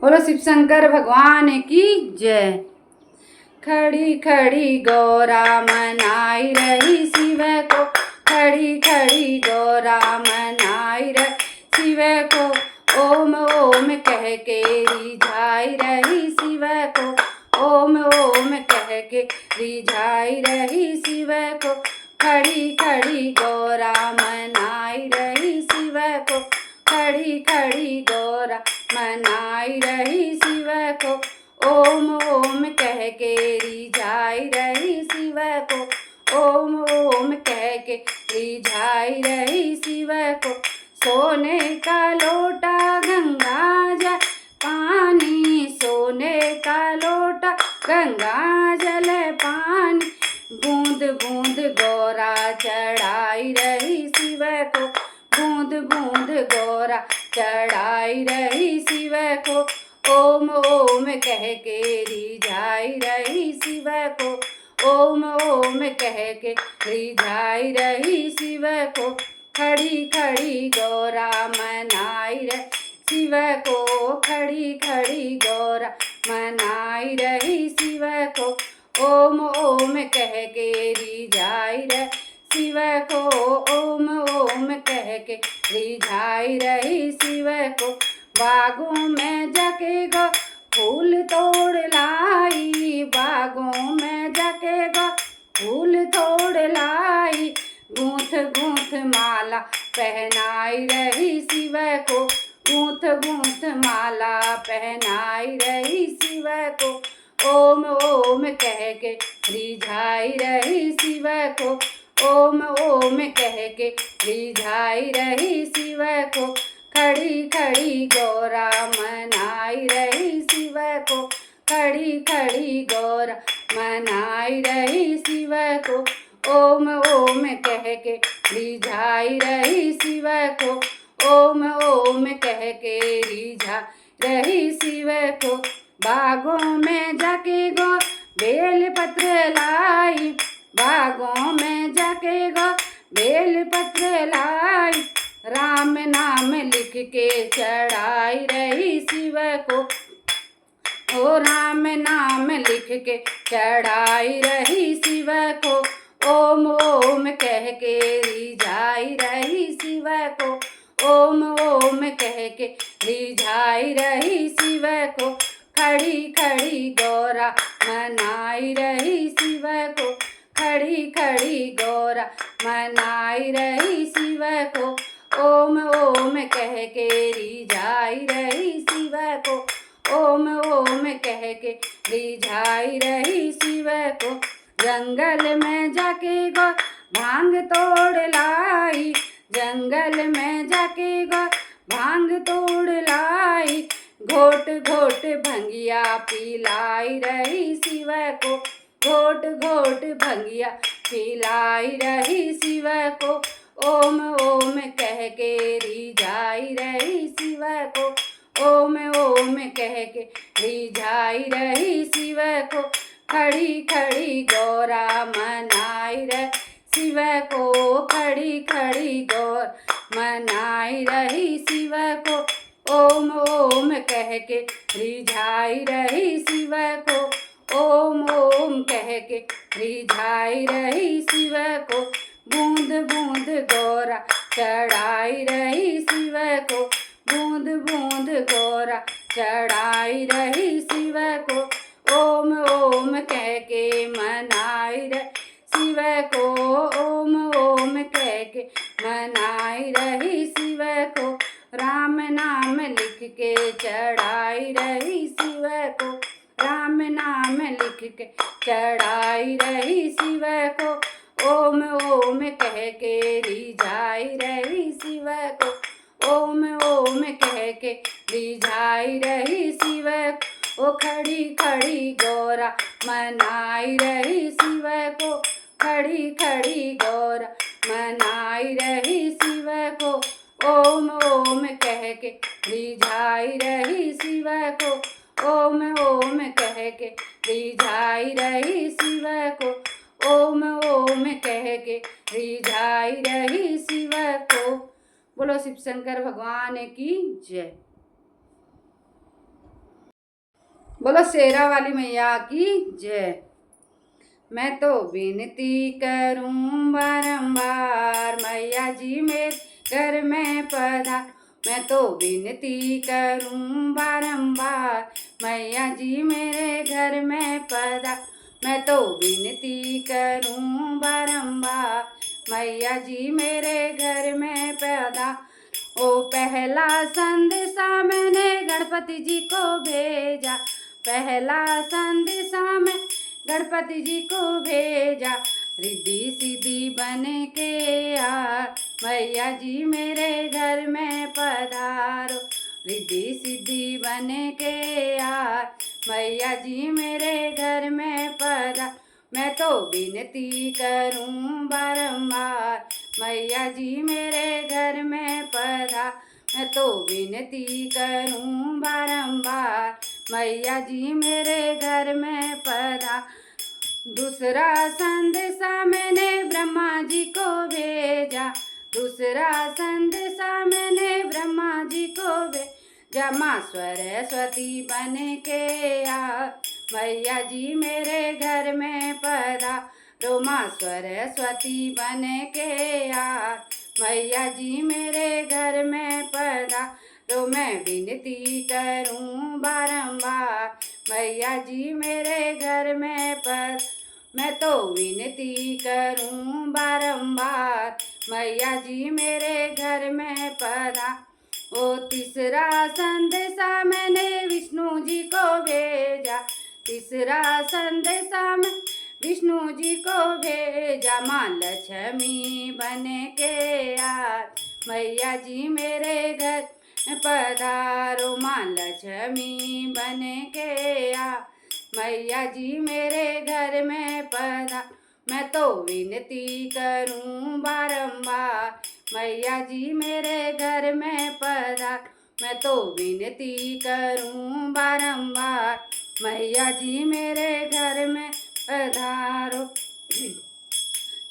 बोलो शिव शंकर भगवान की जय। खड़ी खड़ी गौरा मनाई रही शिव को, खड़ी खड़ी गौरा मनाई रही शिव को, ओम ओम कह के रिझाई रही शिव को, ओम ओम कह के रिझाई रही शिव को, खड़ी खड़ी गौरा मनाई रही शिव को, खड़ी खड़ी गौरा मनाई रही शिव को, ओम ओम कह के रिझाई रही शिव को, ओम ओम कह के रिझाई रही शिव को, सोने का लोटा गंगा जल पानी, सोने का लोटा गंगा जल पानी, बूंद बूंद गौरा चढ़ाई रही शिव को, बूंद बूंद गौरा चढ़ाई रही शिव को, ओम ओम कह के रिझाई रही शिव को, ओम ओम कह के रिझाई रही शिव को, खड़ी खड़ी गौरा मनाई रही शिव को, खड़ी खड़ी गौरा मनाई रही शिव को, ओम ओम कह के रिझाई रही शिव को, ओम ओम कह के रिझाई रही शिव को, बागों में जाके गो फूल तोड़ लाई, बागों में जाके गो फूल तोड़ लाई, गूंथ गूंथ माला पहनाई रही शिव को, गूंथ गूंथ माला पहनाई रही शिव को, ओम ओम कह के रिझाई रही शिव को, ओम ओम कह के रिझाई रही शिव को, खड़ी खड़ी गौरा मनाई रही शिव को, खड़ी खड़ी गौरा मनाई रही शिव को, ओम ओम कह के रिझाई रही शिव को, ओम ओम कह के रिझाई रही शिव को, बागों में जाके गो बेल पत्र लाई, बागों में जाके गो बेल पत्र लाई, राम नाम लिख के चढ़ाई रही शिव को, ओ राम नाम लिख के चढ़ाई रही शिव को, ओम ओम कह के रिझाई रही शिव को, ओम ओम कह के रिझाई रही शिव को, खड़ी खड़ी गौरा मनाई रही शिव को, खड़ी खड़ी गौरा मनाई रही शिव को, ओम ओम कह के रिझाई रही शिव को, ओम ओम कह के रिझाई रही शिव को, जंगल में जाके गो भांग तोड़ लाई, जंगल में जाके गो भांग तोड़ लाई, घोट घोट भंगिया पिलाई रही शिव को, घोट घोट भंगिया पिलाई रही शिव को, ओम ओम कह के रिझाई रही शिव को, ओम ओम कह के रिझाई रही शिव को, खड़ी खड़ी गौरा मनाई रही शिव को, खड़ी खड़ी गौर मनाई रही शिव को, ओम ओम कह के रिझाई रही शिव को, ओम ओम कह के रिझाई रही शिव को, बूंद बूंद गौरा चढ़ाई रही शिव को, बूंद बूंद गौरा चढ़ाई रही शिव को, ओम ओम कह के मनाई रही शिव को, ओम ओम कह के मनाई रही शिव को, राम नाम लिख के चढ़ाई रही शिव को, राम नाम लिख के चढ़ाई रही शिव को, ओम ओम कह के रिझाई रही शिव को, ओम ओम कह के रिझाई रही शिव को, ओ खड़ी खड़ी गौरा मनाई रही शिव को, खड़ी खड़ी गौरा मनाई रही शिव को, ओम ओम कह के रिझाई रही शिव को, ओम ओम कह के रिझाई रही शिव को, ओम ओम कह के रिझाई रही शिव को। बोलो शिव शंकर भगवान की जय। बोलो शेरा वाली मैया की जय। मैं तो विनती करूं बारंबार मैया जी मेरे घर में पधार। मैं तो विनती करूं बारंबार मैया जी मेरे घर में पधार। मैं तो विनती करूं बारंबार मैया जी मेरे घर में पधार। ओ पहला संदेशा मैंने गणपति जी को भेजा। पहला संदेशा मैं गणपति जी को भेजा। रिद्धि सिद्धि बन के आ मैया जी मेरे घर में पधारो। रिद्धि सिद्धि बन के आ मैया जी मेरे घर में पधार। मैं तो विनती करूं बारंबार मैया जी मेरे घर में पधार। मैं तो विनती करूं बारंबार मैया जी मेरे घर में पधार। दूसरा संदेशा मैंने ब्रह्मा जी को भेजा। दूसरा संदेशा मैंने ब्रह्मा जी को भेजा। माँ सरस्वती बन के आ मैया जी मेरे घर में पधारो। माँ सरस्वती बन के आ मैया जी मेरे घर में पधारो। मैं विनती करूं बारंबार मैया जी मेरे घर में मैं तो विनती करूं बारंबार मैया जी मेरे घर में पधार। ओ तीसरा संदेशा मैंने विष्णु जी को भेजा। तीसरा संदेशा मैं विष्णु जी को भेजा। माँ लक्ष्मी बन के आ मैया जी मेरे घर पधारो। माँ लक्ष्मी बन के आ मैया जी मेरे घर में पधार। मैं तो विनती करूं बारंबार मैया जी मेरे घर में पधार। मैं तो विनती करूं बारंबार मैया जी मेरे घर में पधारो।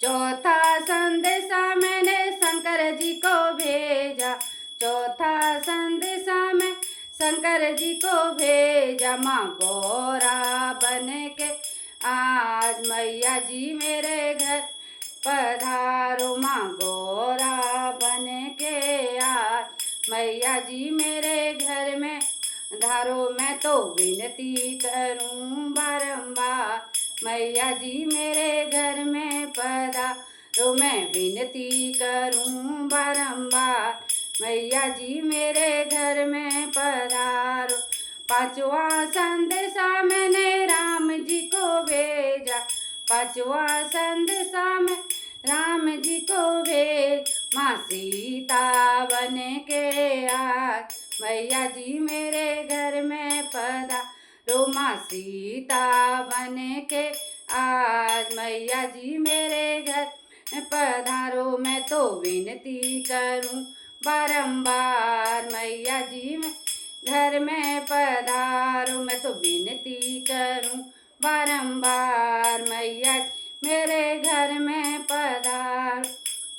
चौथा संदेशा मैंने शंकर जी को भेजा। चौथा संदेशा मैं शंकर जी को भेजा। माँ गौरा बन के आज मैया जी मेरे घर पधारो। माँ गौरा बन के आज मैया जी मेरे घर में धारो। मैं तो विनती करूं बारंबार मैया जी मेरे घर में पधारो। मैं विनती करूं बारंबार मैया जी मेरे घर में पधारो। पांचवा संदेशा मैंने राम जी को भेजा। पांचवा संदेशा में राम जी को भेज। माँ सीता बन के आज मैया जी मेरे घर में पधारो। माँ सीता बन के आज मैया जी मेरे घर में पधारो। मैं तो विनती करूं बारंबार मैया जी में घर में पधारो। मैं तो विनती करूं बारंबार मैया मेरे घर में पधारो।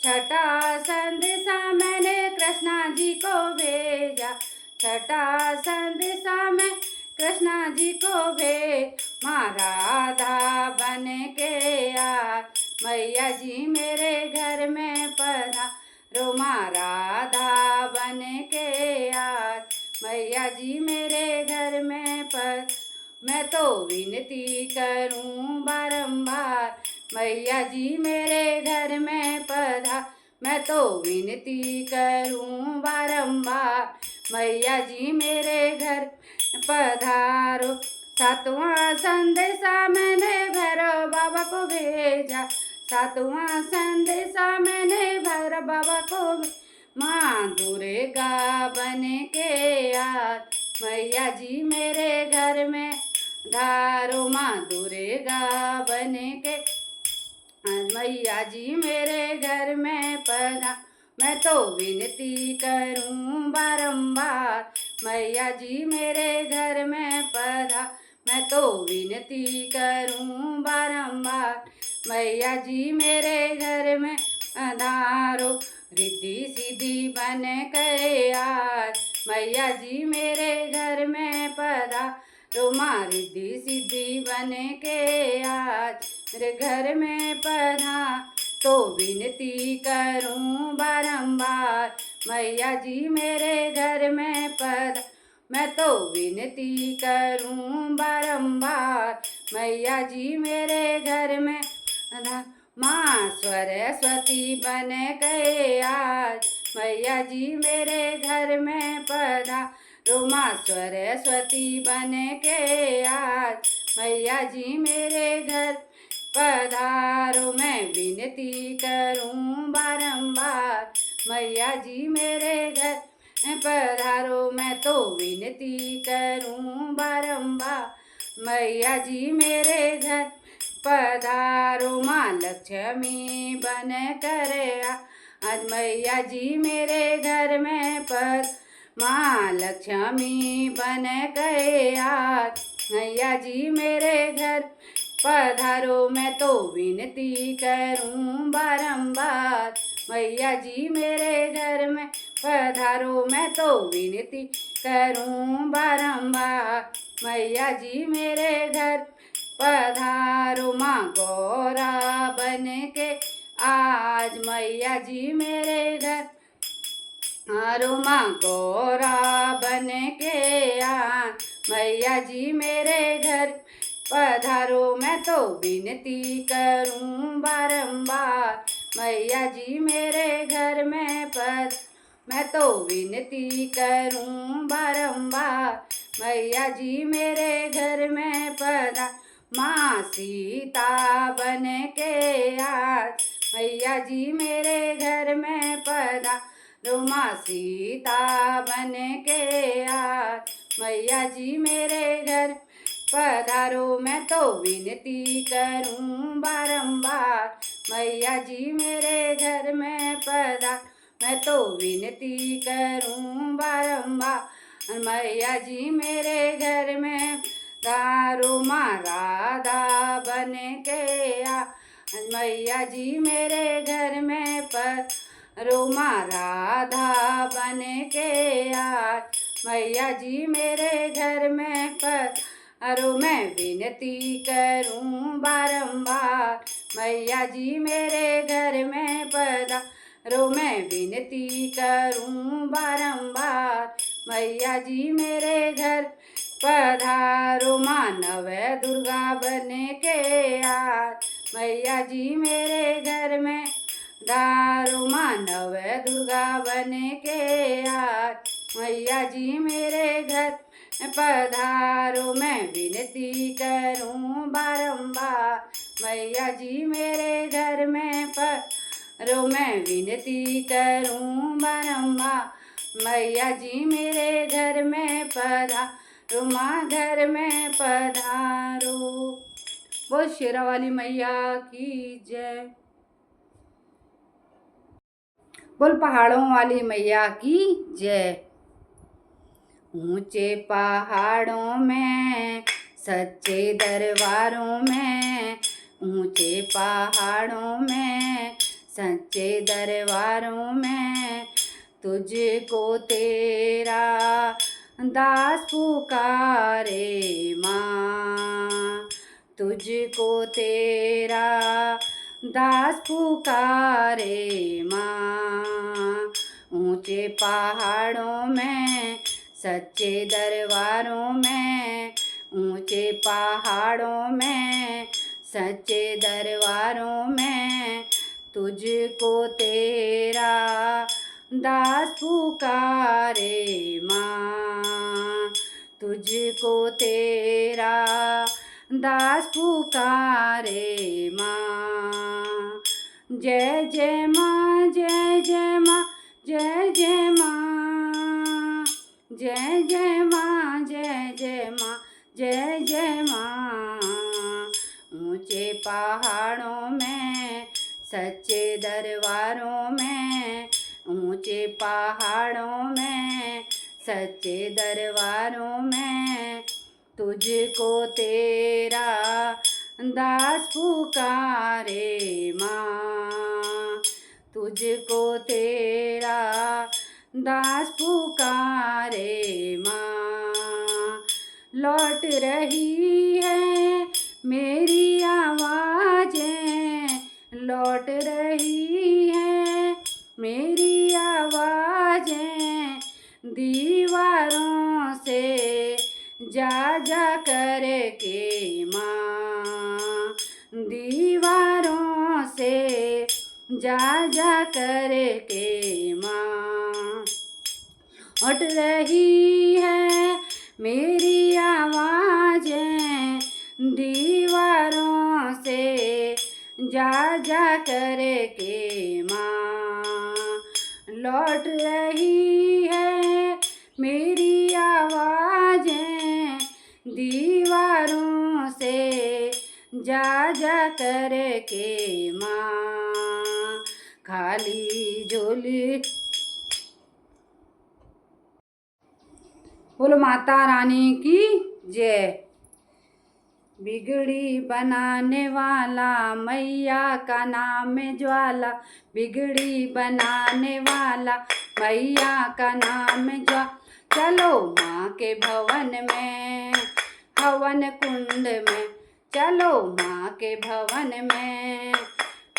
छठा संदेशा मैंने कृष्णा जी को भेजा। छठा संदेशा मैं कृष्णा जी को भेज। माँ राधा बन के आ मैया जी मेरे घर में पधारो। माँ राधा बन के आज मैया जी मेरे घर में मैं तो विनती करूं बारंबार मैया जी मेरे घर में पधार। मैं तो विनती करूं बारंबार मैया जी मेरे घर पधारो। सातवां संदेशा मैंने भैरव बाबा को भेजा। सातवां संदेशा मैंने भैरव बाबा को माँ दुर्गा बन के आज मैया जी मेरे घर में धारो। माँ दुर्गा बन के आज मैया जी मेरे घर में पधार। मैं तो विनती करूं बारंबार मैया जी मेरे घर में पधार। मैं तो विनती करूं बारंबार मैया जी मेरे घर में पधारो। रिद्धि सिद्धि बन के आज मैया जी मेरे घर में पधार। रोमा रिद्धि सिद्धि बन के आज मेरे घर में पधा, तो विनती करूं बारंबार, मैया जी मेरे घर में पधा, मैं तो विनती करूं बारंबार, मैया जी मेरे घर में पधा। माँ सरस्वती बन गए आज, मैया जी मेरे घर में पधा, रोमा सरस्वती बन के आज, मैया जी मेरे घर पधारो, मैं विनती करूं बारंबार, मैया जी मेरे घर पधारो, मैं तो विनती करूं बारंबार, मैया जी मेरे घर पधारो, माँ लक्ष्मी बन कर आज, मैया जी मेरे घर में माँ लक्ष्मी बन गए आज, मैया जी मेरे घर पधारो, मैं तो विनती करूं बारंबार, मैया जी मेरे घर में पधारो, मैं तो विनती करूं बारंबार, मैया जी मेरे घर पधारो, माँ गौरा बन के आज, मैया जी मेरे घर आरो, माँ गौरा बन के आज, मैया जी मेरे घर पधारो, मैं तो विनती करूं बारंबार, मैया जी मेरे घर में मैं तो विनती करूं बारंबार, मैया जी मेरे घर में माँ सीता बन के आज, मैया जी मेरे घर में रोमा सीता बन के आज, मैया जी मेरे घर पधारो, मैं तो विनती करूं बारंबार, मैया जी मेरे घर में मैं तो विनती करूं बारंबार, मैया जी मेरे घर में दारो, माँ राधा बन के मैया जी मेरे घर में रोमा राधा बन के आज, मैया जी मेरे घर में मैं विनती करूं बारंबार, मैया जी मेरे घर में मैं विनती करूं बारंबार, मैया जी मेरे घर पधारो, मानव दुर्गा बन के आज, मैया जी मेरे घर में दारो, मानव दुर्गा बन के आज, मैया जी मेरे घर पधारो, मैं विनती करूं बारंबार, मैया जी मेरे घर में मैं विनती करूं बारंबार, मैया जी मेरे घर में पधारो, माँ घर में पधारो। वो शेरा वाली मैया की जय। बोल पहाड़ों वाली मैया की जय। ऊंचे पहाड़ों में सच्चे दरबारों में, ऊंचे पहाड़ों में सच्चे दरबारों में, तुझको तेरा दास पुकारे माँ, तुझको तेरा दास पुकारे माँ, ऊंचे पहाड़ों में सच्चे दरबारों में, ऊंचे पहाड़ों में सच्चे दरबारों में, तुझको तेरा दास पुकारे माँ, तुझको तेरा दास पुकारे माँ। जय जय माँ, जय जय माँ, जय जय माँ, जय जय माँ, जय जय माँ, जय जय माँ। ऊंचे पहाड़ों में सच्चे दरबारों में, ऊंचे पहाड़ों में सच्चे दरबारों में, तुझको तेरा दास पुकारे माँ, तुझको तेरा दास पुकारे माँ। लौट रही है मेरी आवाज़ें, लौट रही है मेरी आवाज़ें, दीवारों से जा जा कर के माँ, दीवारों से जा जा कर के माँ। उठ रही है मेरी आवाज़ें, दीवारों से जा जा कर के माँ। लौट रही है मेरी आवाज़ें, दीवारों से जा जा कर के माँ। खाली झोली। बोलो माता रानी की जय। बिगड़ी बनाने वाला मैया का नाम है ज्वाला, बिगड़ी बनाने वाला मैया का नाम है ज्वाला। चलो माँ के भवन में, हवन कुंड में, चलो माँ के भवन में,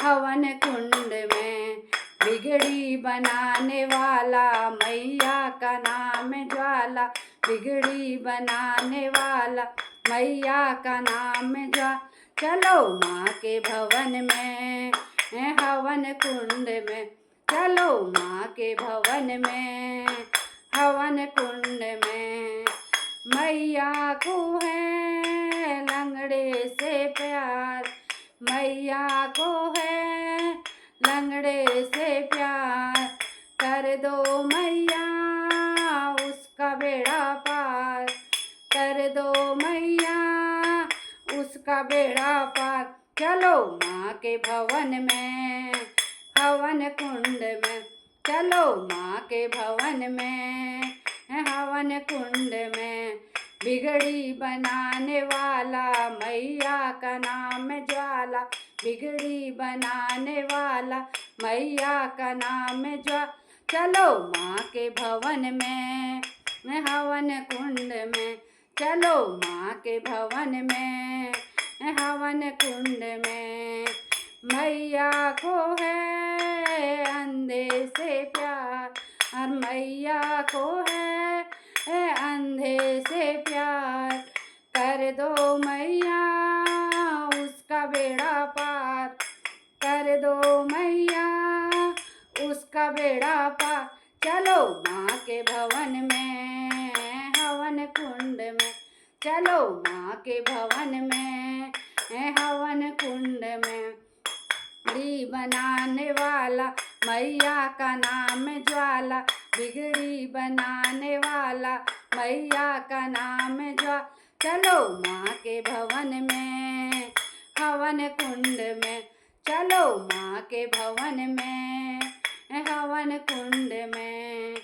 हवन कुंड में। बिगड़ी बनाने वाला मैया का नाम है ज्वाला, बिगड़ी बनाने वाला मैया का नाम है ज्वाला। चलो माँ के भवन में, हवन कुंड में, चलो माँ के भवन में, हवन कुंड में। मैया को है लंगड़े से प्यार, मैया को है लंगड़े से प्यार, कर दो मैया उसका बेड़ा पार, कर दो मैया उसका बेड़ा पार। चलो माँ के भवन में, हवन कुंड में, चलो माँ के भवन में, हवन कुंड में। बिगड़ी बनाने वाला मैया का नाम है ज्वाला, बिगड़ी बनाने वाला मैया का नाम है ज्वाला। चलो माँ के भवन में, हवन कुंड में, चलो माँ के भवन में, हवन कुंड में। मैया को है अंधे से प्यार, और मैया को है अंधे से प्यार, कर दो मैया उसका बेड़ा पार, कर दो मैया उसका बेड़ा पार। चलो माँ के भवन में, हवन कुंड में, चलो माँ के भवन में, हवन कुंड में। बिगड़ी बनाने वाला मैया का नाम है ज्वाला, बिगड़ी बनाने वाला मैया का नाम है ज्वाला। चलो माँ के भवन में, हवन कुंड में, चलो माँ के भवन में, हवन कुंड में।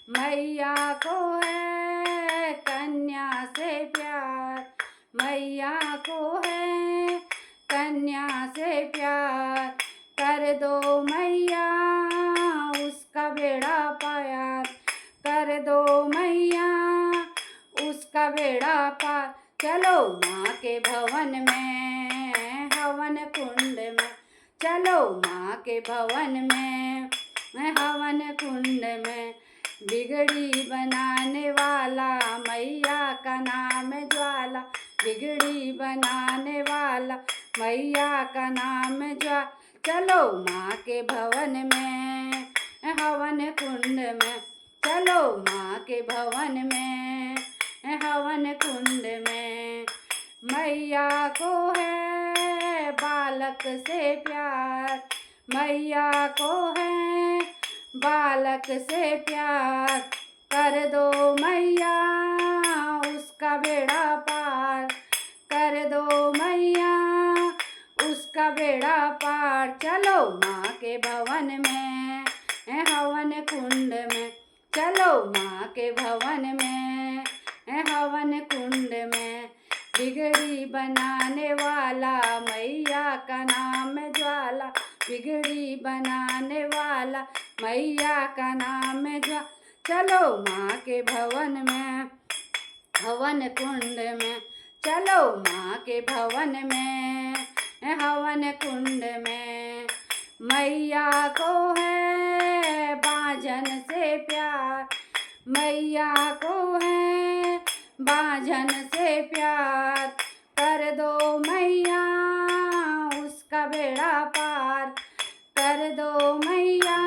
मैया को है कन्या से प्यार, मैया को है कन्या से प्यार, कर दो मैया उसका बेड़ा पार, कर दो मैया उसका बेड़ा पार। चलो माँ के भवन में, हवन कुंड में, चलो माँ के भवन में, हवन कुंड में। बिगड़ी बनाने वाला मैया का नाम है ज्वाला, बिगड़ी बनाने वाला मैया का नाम है ज्वाला। चलो माँ के भवन में, हवन कुंड में, चलो माँ के भवन में, हवन कुंड में। मैया को है बालक से प्यार, मैया को है बालक से प्यार, कर दो मैया उसका बेड़ा पार, कर दो मैया उसका बेड़ा पार। चलो माँ के भवन में, हवन कुंड में, चलो माँ के भवन में, हवन कुंड में। बिगड़ी बनाने वाला मैया का नाम है ज्वाला, बिगड़ी बनाने वाला मैया का नाम है ज्वाला। चलो माँ के भवन में, हवन कुंड में, चलो माँ के भवन में, हवन कुंड में। मैया को है बांझन से प्यार, मैया को है बांझन से प्यार, कर दो मैया उसका बेड़ा पार, कर दो मैया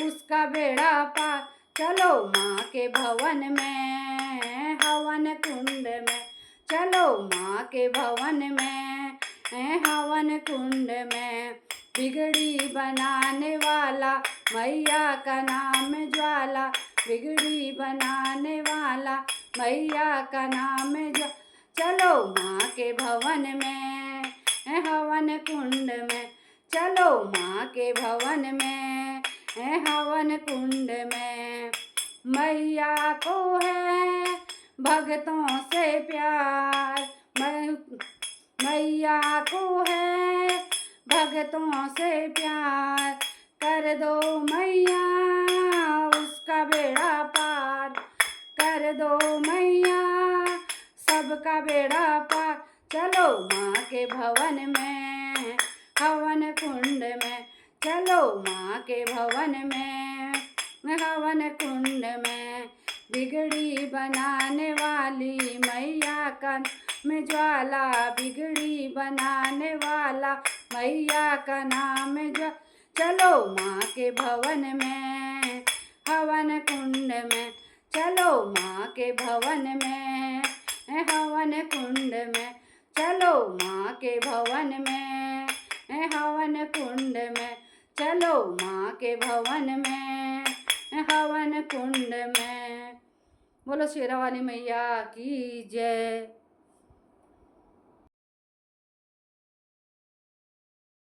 उसका बेड़ा पार। चलो माँ के भवन में, हवन कुंड में, चलो माँ के भवन में, हवन कुंड में। बिगड़ी बनाने वाला मैया का नाम ज्वाला, बिगड़ी बनाने वाला मैया का नाम ज्वाला। चलो माँ के भवन में, हवन कुंड में, चलो माँ के भवन में, हवन कुंड में। मैया को है भक्तों से प्यार, मैया को है भक्तों से प्यार, कर दो मैया उसका बेड़ा पार, कर दो मैया सबका बेड़ा पार। चलो माँ के भवन में, हवन कुंड में, चलो माँ के भवन में, हवन कुंड में। बिगड़ी बनाने वाली मैया का में ज्वाला, बिगड़ी बनाने वाला मैया का नाम ज्वाला। चलो माँ के भवन में, हवन कुंड में, चलो माँ के भवन में, हवन कुंड में, चलो माँ के भवन में, हवन कुंड में, चलो माँ के भवन में, हवन कुंड में। बोलो शेरा वाली मैया की जय।